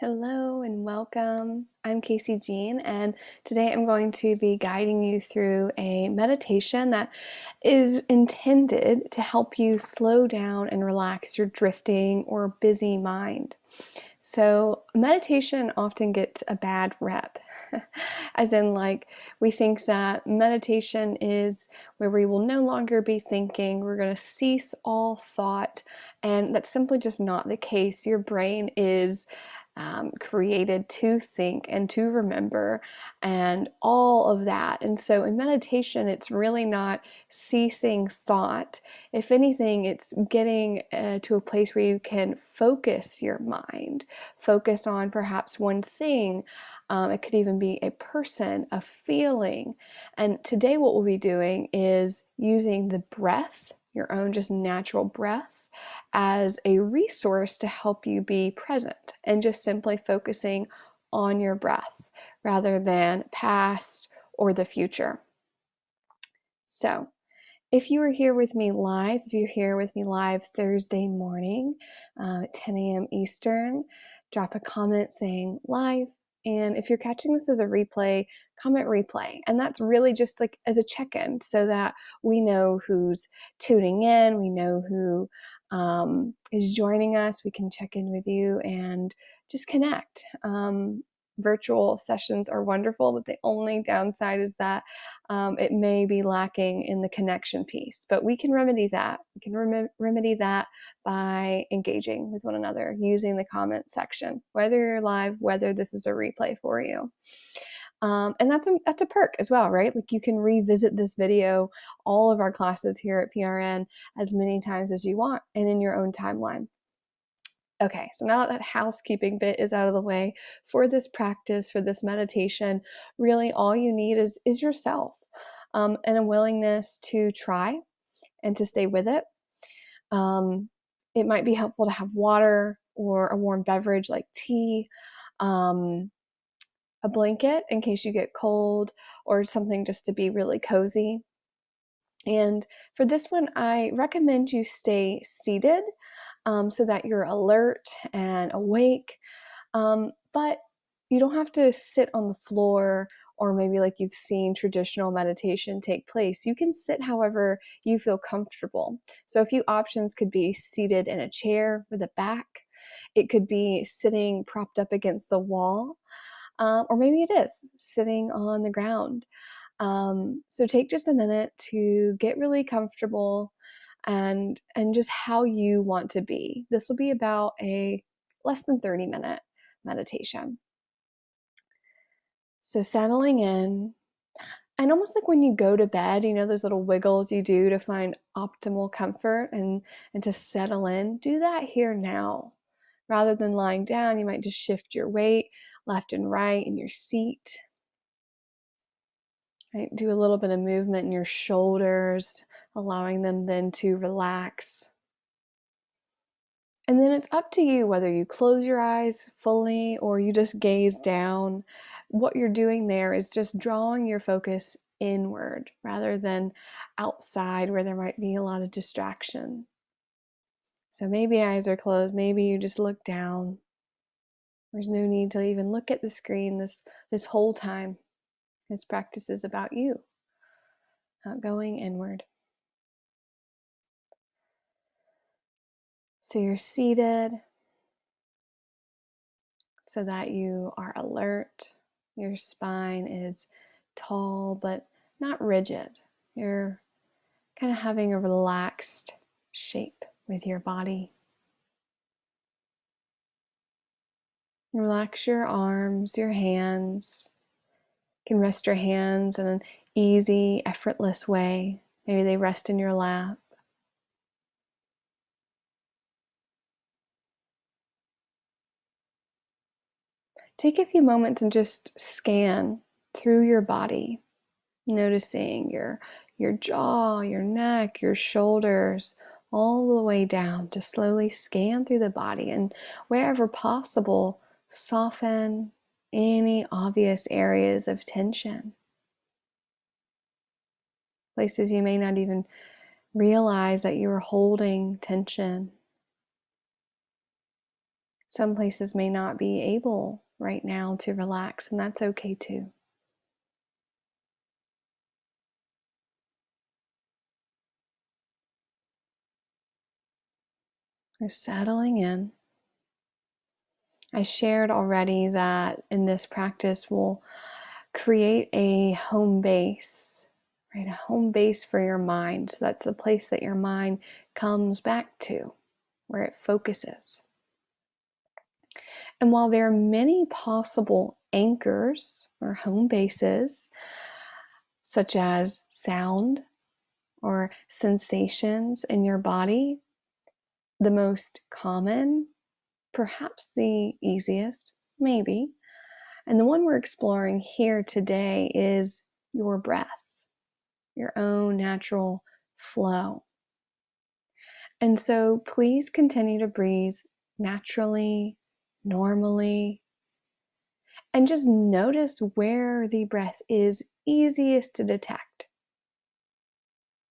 Hello and welcome. I'm Casey Jean, and today I'm going to be guiding you through a meditation that is intended to help you slow down and relax your drifting or busy mind. So, meditation often gets a bad rep, as in, we think that meditation is where we will no longer be thinking, we're going to cease all thought, and that's simply just not the case. Your brain is created to think and to remember and all of that. And so in meditation, it's really not ceasing thought. If anything, it's getting to a place where you can focus your mind, focus on perhaps one thing. It could even be a person, a feeling. And today, what we'll be doing is using the breath, your own just natural breath, as a resource to help you be present and just simply focusing on your breath rather than past or the future. So, if you are here with me live, if you're here with me live Thursday morning at 10 a.m. Eastern, drop a comment saying live. And if you're catching this as a replay, comment replay. And that's really just like as a check-in so that we know who's tuning in, we know who is joining us. We can check in with you and just connect. Virtual sessions are wonderful, but the only downside is that it may be lacking in the connection piece. But we can remedy that. We can remedy that by engaging with one another using the comment section, whether you're live, whether this is a replay for you. And that's a perk as well, right? Like you can revisit this video, all of our classes here at PRN, as many times as you want and in your own timeline. Okay, so now that housekeeping bit is out of the way, for this practice, for this meditation, really all you need is yourself and a willingness to try and to stay with it. It might be helpful to have water or a warm beverage like tea, a blanket in case you get cold, or something just to be really cozy. And for this one, I recommend you stay seated so that you're alert and awake. But you don't have to sit on the floor or maybe like you've seen traditional meditation take place. You can sit however you feel comfortable. So a few options could be seated in a chair with a back. It could be sitting propped up against the wall. Or maybe it is sitting on the ground. So take just a minute to get really comfortable and just how you want to be. This will be about a less than 30-minute meditation. So settling in, and almost like when you go to bed, you know, those little wiggles you do to find optimal comfort and to settle in, do that here now. Rather than lying down, you might just shift your weight left and right in your seat. Right? Do a little bit of movement in your shoulders, allowing them then to relax. And then it's up to you whether you close your eyes fully or you just gaze down. What you're doing there is just drawing your focus inward rather than outside where there might be a lot of distraction. So maybe eyes are closed, maybe you just look down. There's no need to even look at the screen this whole time. This practice is about you, not going inward. So you're seated so that you are alert. Your spine is tall but not rigid. You're kind of having a relaxed shape with your body. Relax your arms, your hands. You can rest your hands in an easy, effortless way. Maybe they rest in your lap. Take a few moments and just scan through your body, noticing your jaw, your neck, your shoulders, all the way down. To slowly scan through the body and wherever possible, soften any obvious areas of tension. Places you may not even realize that you are holding tension. Some places may not be able right now to relax, and that's okay too. We're settling in. I shared already that in this practice, we'll create a home base, right? A home base for your mind. So that's the place that your mind comes back to, where it focuses. And while there are many possible anchors or home bases, such as sound or sensations in your body, the most common, perhaps the easiest, maybe, and the one we're exploring here today is your breath, your own natural flow. And so please continue to breathe naturally, normally, and just notice where the breath is easiest to detect.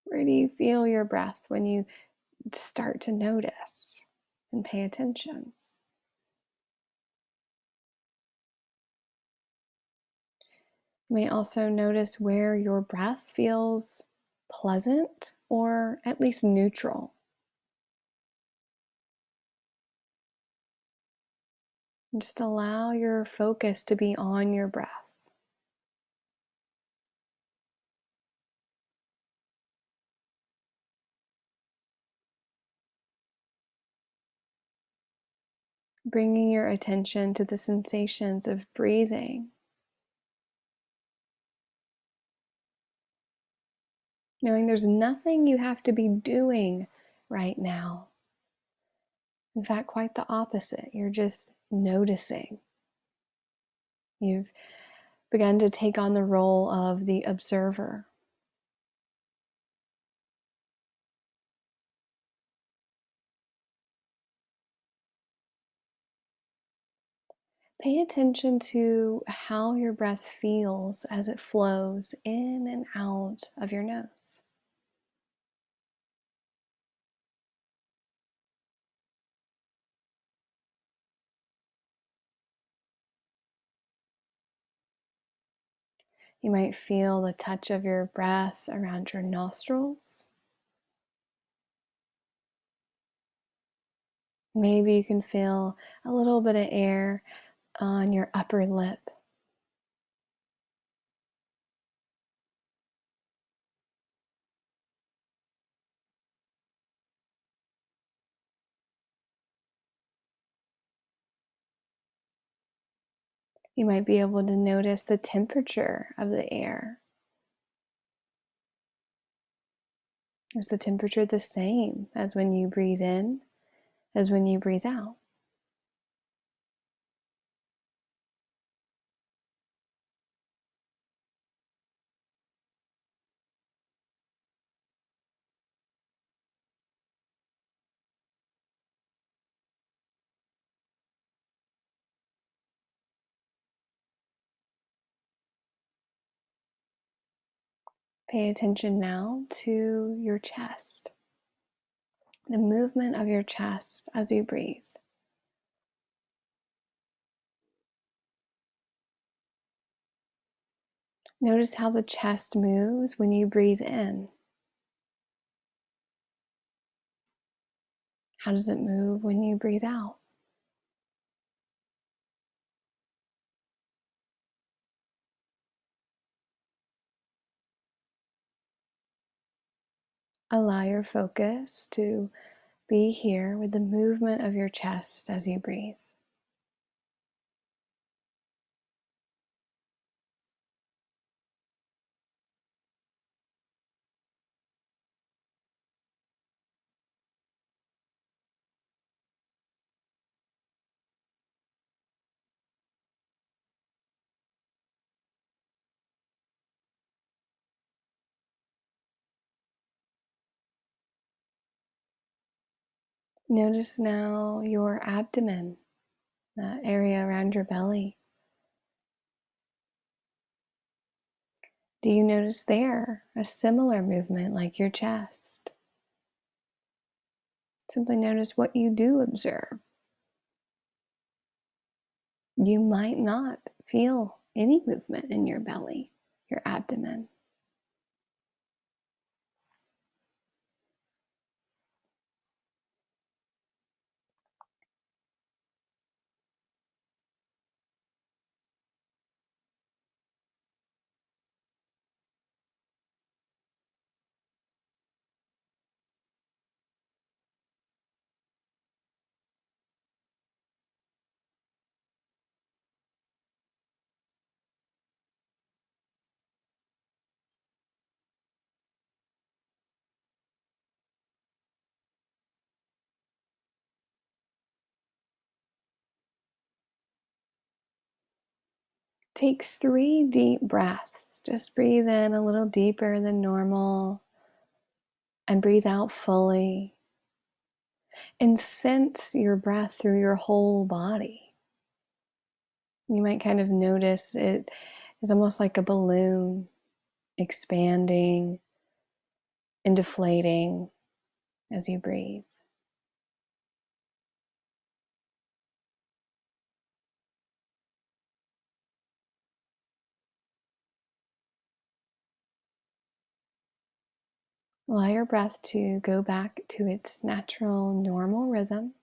Where do you feel your breath when you start to notice and pay attention? You may also notice where your breath feels pleasant or at least neutral. And just allow your focus to be on your breath. Bringing your attention to the sensations of breathing. Knowing there's nothing you have to be doing right now. In fact, quite the opposite. You're just noticing. You've begun to take on the role of the observer. Pay attention to how your breath feels as it flows in and out of your nose. You might feel the touch of your breath around your nostrils. Maybe you can feel a little bit of air on your upper lip. You might be able to notice the temperature of the air. Is the temperature the same as when you breathe in, as when you breathe out? Pay attention now to your chest, the movement of your chest as you breathe. Notice how the chest moves when you breathe in. How does it move when you breathe out? Allow your focus to be here with the movement of your chest as you breathe. Notice now your abdomen, that area around your belly. Do you notice there a similar movement like your chest? Simply notice what you do observe. You might not feel any movement in your belly, your abdomen. Take 3 deep breaths. Just breathe in a little deeper than normal and breathe out fully. And sense your breath through your whole body. You might kind of notice it is almost like a balloon expanding and deflating as you breathe. Allow your breath to go back to its natural, normal rhythm.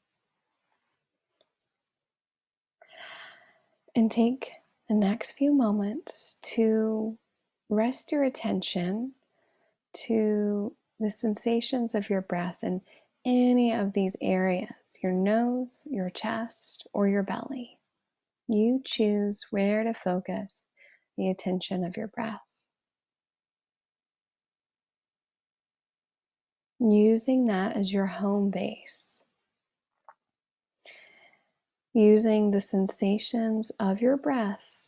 And take the next few moments to rest your attention to the sensations of your breath in any of these areas, your nose, your chest, or your belly. You choose where to focus the attention of your breath. Using that as your home base. Using the sensations of your breath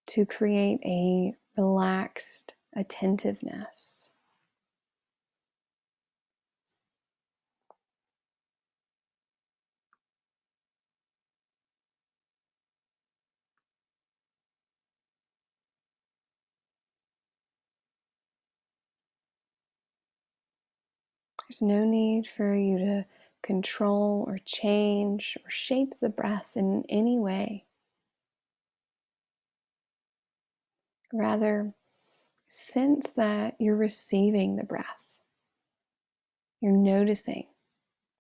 to create a relaxed attentiveness. There's no need for you to control or change or shape the breath in any way. Rather, sense that you're receiving the breath. You're noticing,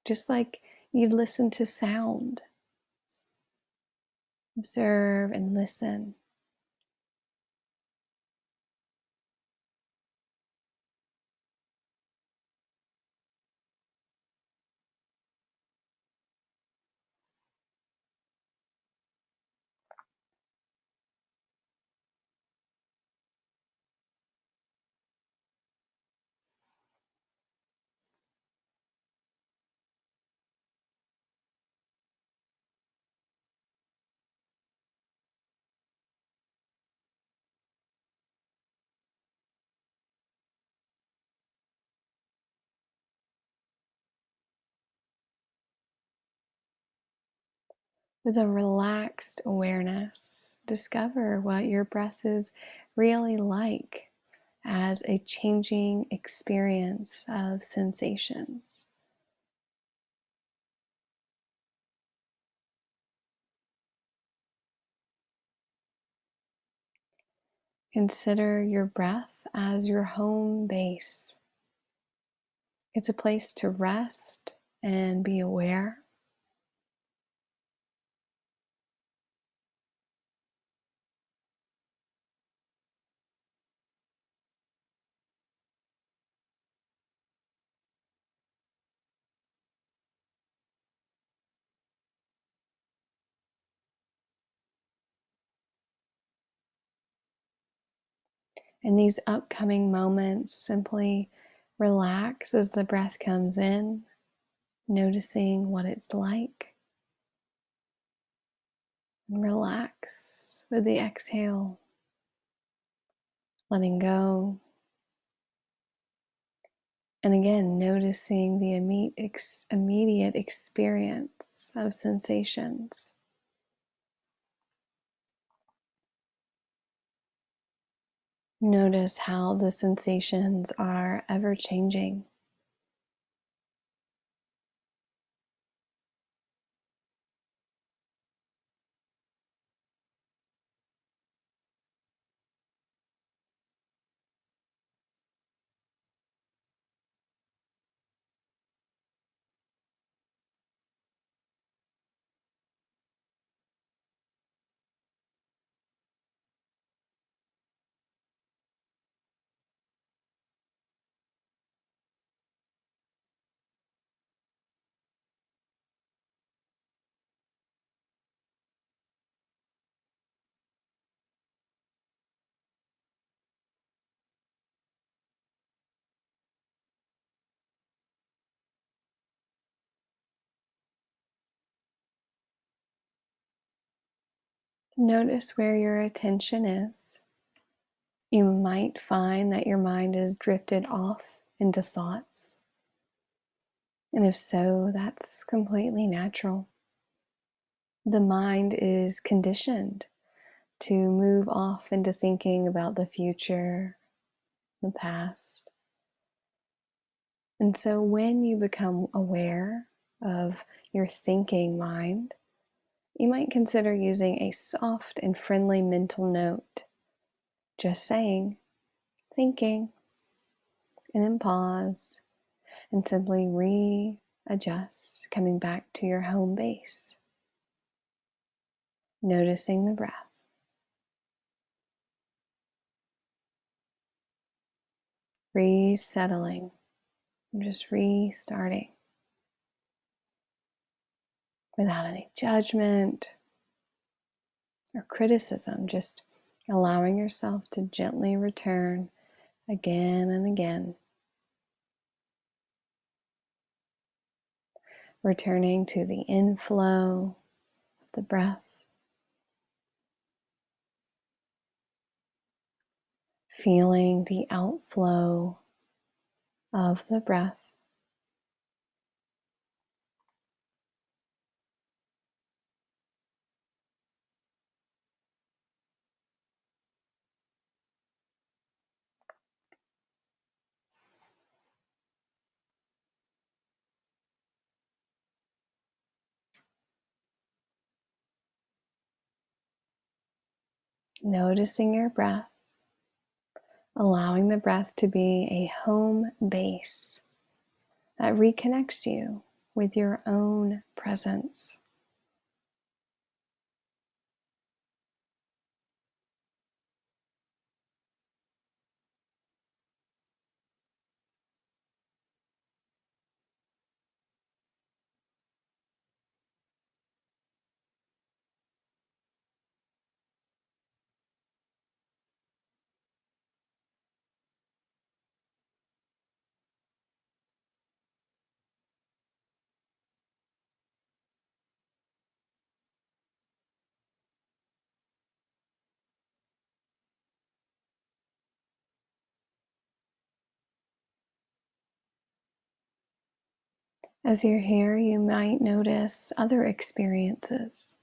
just like you'd listen to sound. Observe and listen. With a relaxed awareness, discover what your breath is really like as a changing experience of sensations. Consider your breath as your home base. It's a place to rest and be aware. In these upcoming moments, simply relax as the breath comes in, noticing what it's like. And relax with the exhale, letting go. And again, noticing the immediate experience of sensations. Notice how the sensations are ever changing. Notice where your attention is. You might find that your mind is drifted off into thoughts. And if so, that's completely natural. The mind is conditioned to move off into thinking about the future, the past. And so when you become aware of your thinking mind, you might consider using a soft and friendly mental note, just saying, thinking, and then pause and simply readjust, coming back to your home base, noticing the breath. Resettling, just restarting without any judgment or criticism, just allowing yourself to gently return again and again, returning to the inflow of the breath, feeling the outflow of the breath. Noticing your breath, allowing the breath to be a home base that reconnects you with your own presence. As you're here, you might notice other experiences.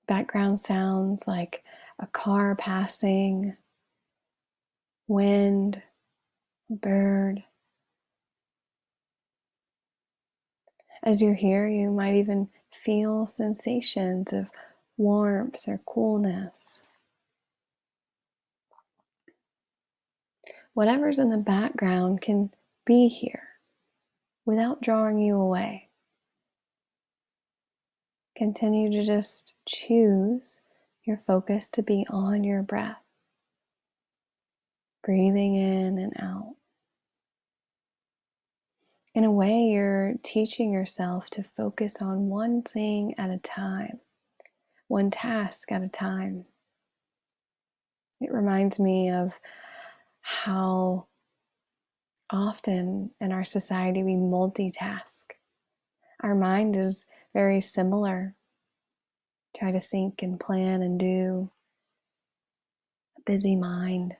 Background sounds like a car passing, wind, a bird. As you're here, you might even feel sensations of warmth or coolness. Whatever's in the background can be here without drawing you away. Continue to just choose your focus to be on your breath, breathing in and out. In a way, you're teaching yourself to focus on one thing at a time, one task at a time. It reminds me of how often in our society we multitask. Our mind is very similar. Try to think and plan and do. A busy mind.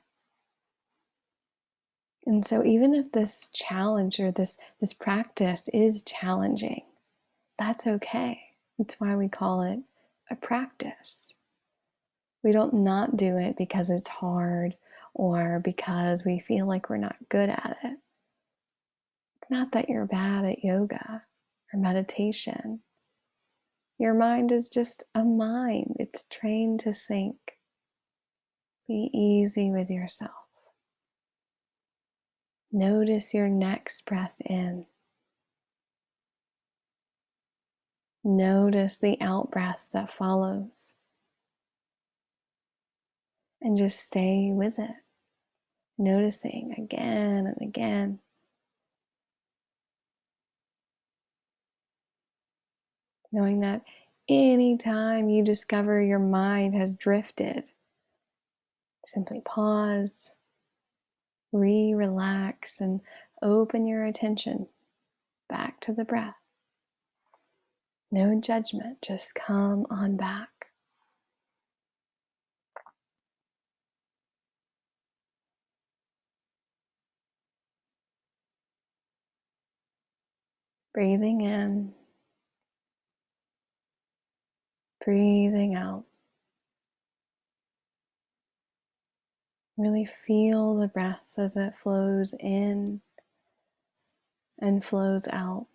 And so even if this challenge or this practice is challenging, that's okay. That's why we call it a practice. We don't not do it because it's hard or because we feel like we're not good at it. It's not that you're bad at yoga or meditation. Your mind is just a mind. It's trained to think. Be easy with yourself. Notice your next breath in. Notice the out breath that follows. And just stay with it. Noticing again and again. Knowing that anytime you discover your mind has drifted, simply pause, relax, and open your attention back to the breath. No judgment, just come on back. Breathing in, breathing out. Really feel the breath as it flows in and flows out.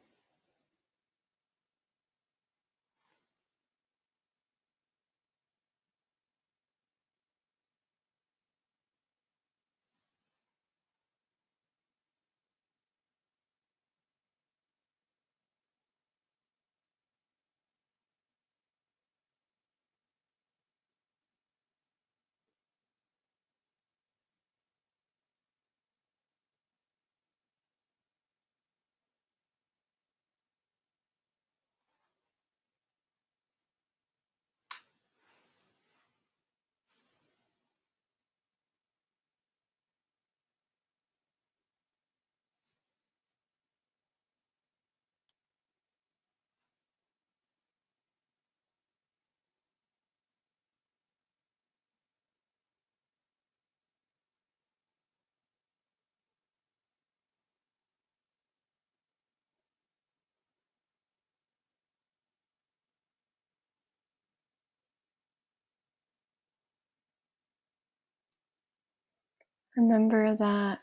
Remember that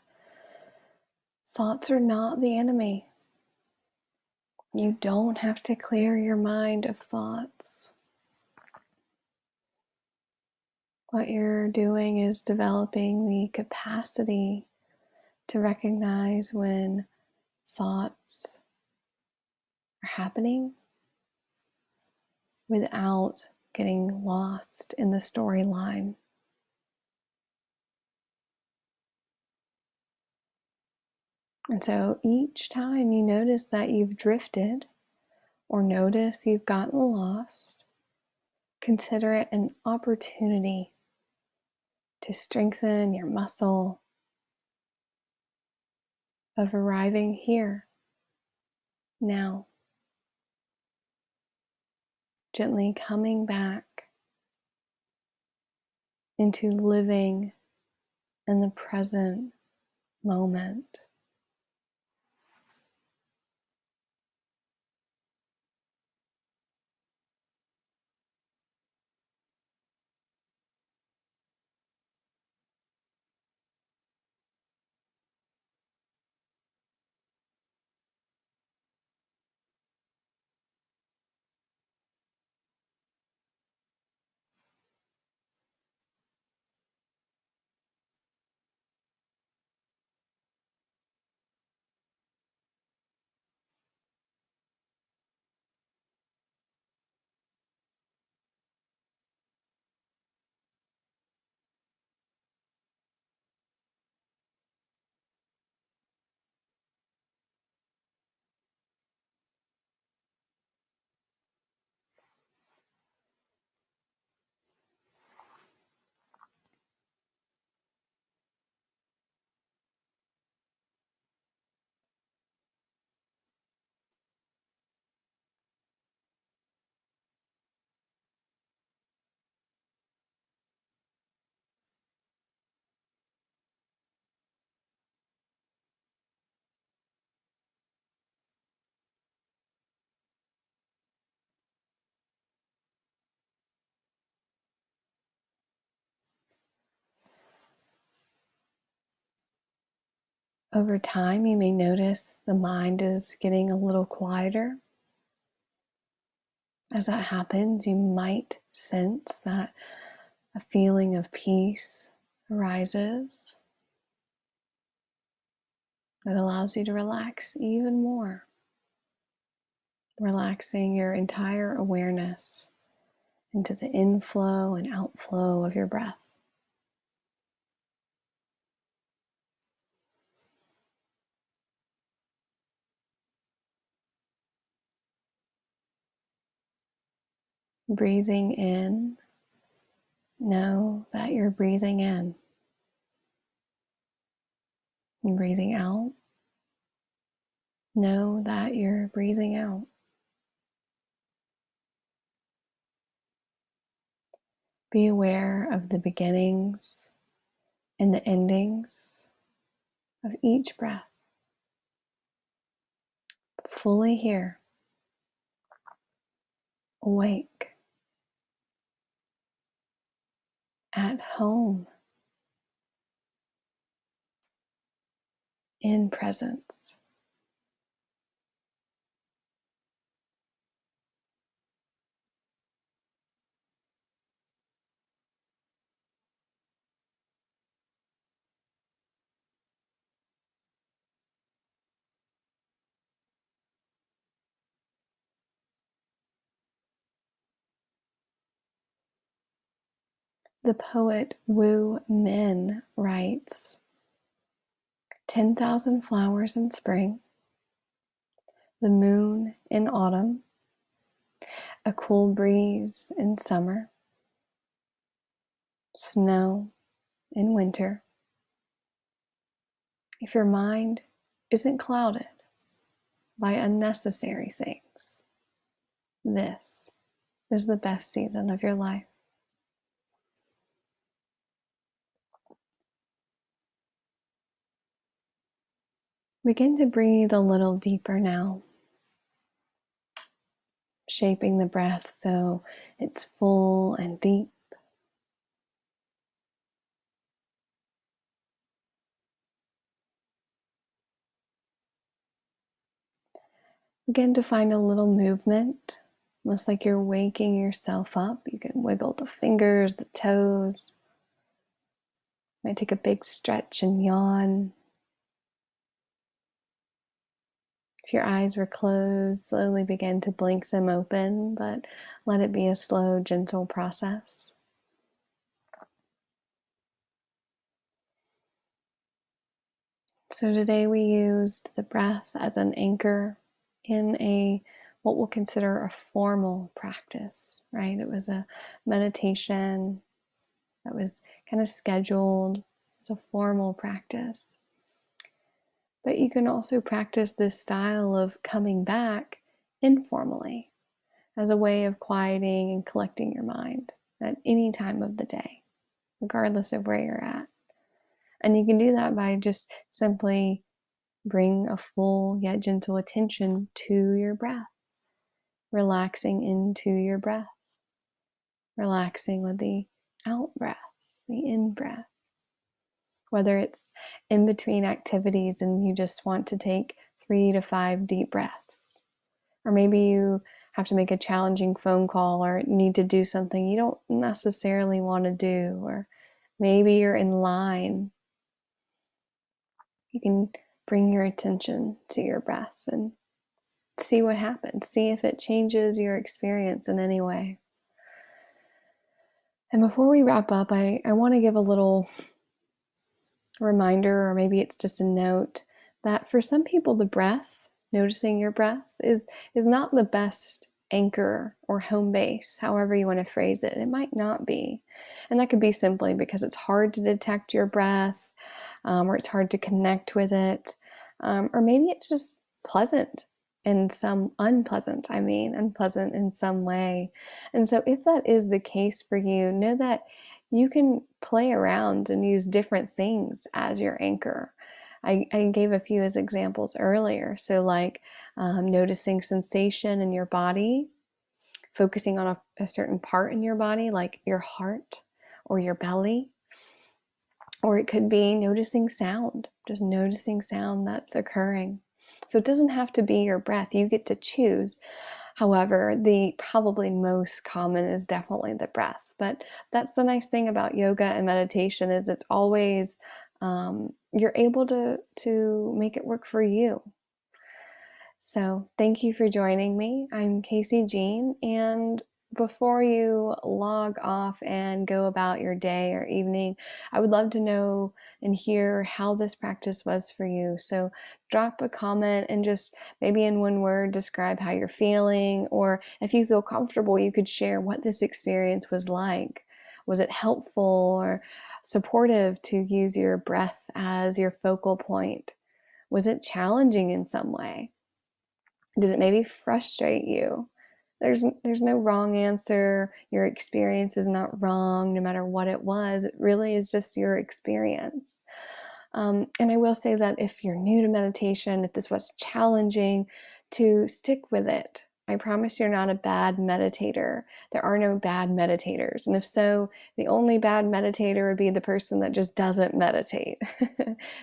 thoughts are not the enemy. You don't have to clear your mind of thoughts. What you're doing is developing the capacity to recognize when thoughts are happening without getting lost in the storyline. And so each time you notice that you've drifted or notice you've gotten lost, consider it an opportunity to strengthen your muscle of arriving here, now, gently coming back into living in the present moment. Over time, you may notice the mind is getting a little quieter. As that happens, you might sense that a feeling of peace arises that allows you to relax even more, relaxing your entire awareness into the inflow and outflow of your breath. Breathing in, know that you're breathing in. And breathing out, know that you're breathing out. Be aware of the beginnings and the endings of each breath. fully here, awake, at home, in presence. The poet Wu Min writes, 10,000 flowers in spring, the moon in autumn, a cool breeze in summer, snow in winter. If your mind isn't clouded by unnecessary things, this is the best season of your life. Begin to breathe a little deeper now, shaping the breath so it's full and deep. Begin to find a little movement, almost like you're waking yourself up. You can wiggle the fingers, the toes. Might take a big stretch and yawn. If your eyes were closed, slowly begin to blink them open, but let it be a slow, gentle process. So today we used the breath as an anchor in what we'll consider a formal practice, right? It was a meditation that was kind of scheduled. It's a formal practice. But you can also practice this style of coming back informally as a way of quieting and collecting your mind at any time of the day, regardless of where you're at. And you can do that by just simply bring a full yet gentle attention to your breath, relaxing into your breath, relaxing with the out breath, the in breath. Whether it's in between activities and you just want to take 3 to 5 deep breaths, or maybe you have to make a challenging phone call or need to do something you don't necessarily want to do, or maybe you're in line. You can bring your attention to your breath and see what happens. See if it changes your experience in any way. And before we wrap up, I want to give a little reminder, or maybe it's just a note, that for some people the breath, noticing your breath, is not the best anchor or home base, however you want to phrase it. It might not be. And that could be simply because it's hard to detect your breath, or it's hard to connect with it, or maybe it's just unpleasant in some way. And so if that is the case for you, know that you can play around and use different things as your anchor. I gave a few as examples earlier. So like noticing sensation in your body, focusing on a certain part in your body, like your heart or your belly. Or it could be noticing sound, just noticing sound that's occurring. So it doesn't have to be your breath. You get to choose. However, the probably most common is definitely the breath. But that's the nice thing about yoga and meditation, is it's always, you're able to make it work for you. So thank you for joining me. I'm Casey Jean, and before you log off and go about your day or evening, I would love to know and hear how this practice was for you. So drop a comment and just maybe in one word describe how you're feeling, or if you feel comfortable, you could share what this experience was like. Was it helpful or supportive to use your breath as your focal point? Was it challenging in some way? Did it maybe frustrate you? There's no wrong answer. Your experience is not wrong, no matter what it was. It really is just your experience. And I will say that if you're new to meditation, if this was challenging, to stick with it. I promise you're not a bad meditator. There are no bad meditators. And if so, the only bad meditator would be the person that just doesn't meditate.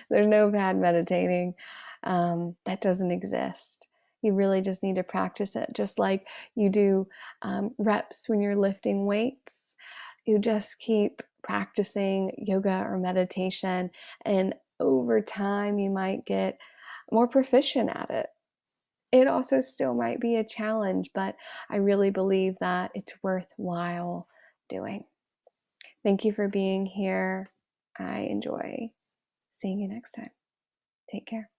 There's no bad meditating. That doesn't exist. You really just need to practice it, just like you do reps when you're lifting weights. You just keep practicing yoga or meditation, and over time, you might get more proficient at it. It also still might be a challenge, but I really believe that it's worthwhile doing. Thank you for being here. I enjoy seeing you next time. Take care.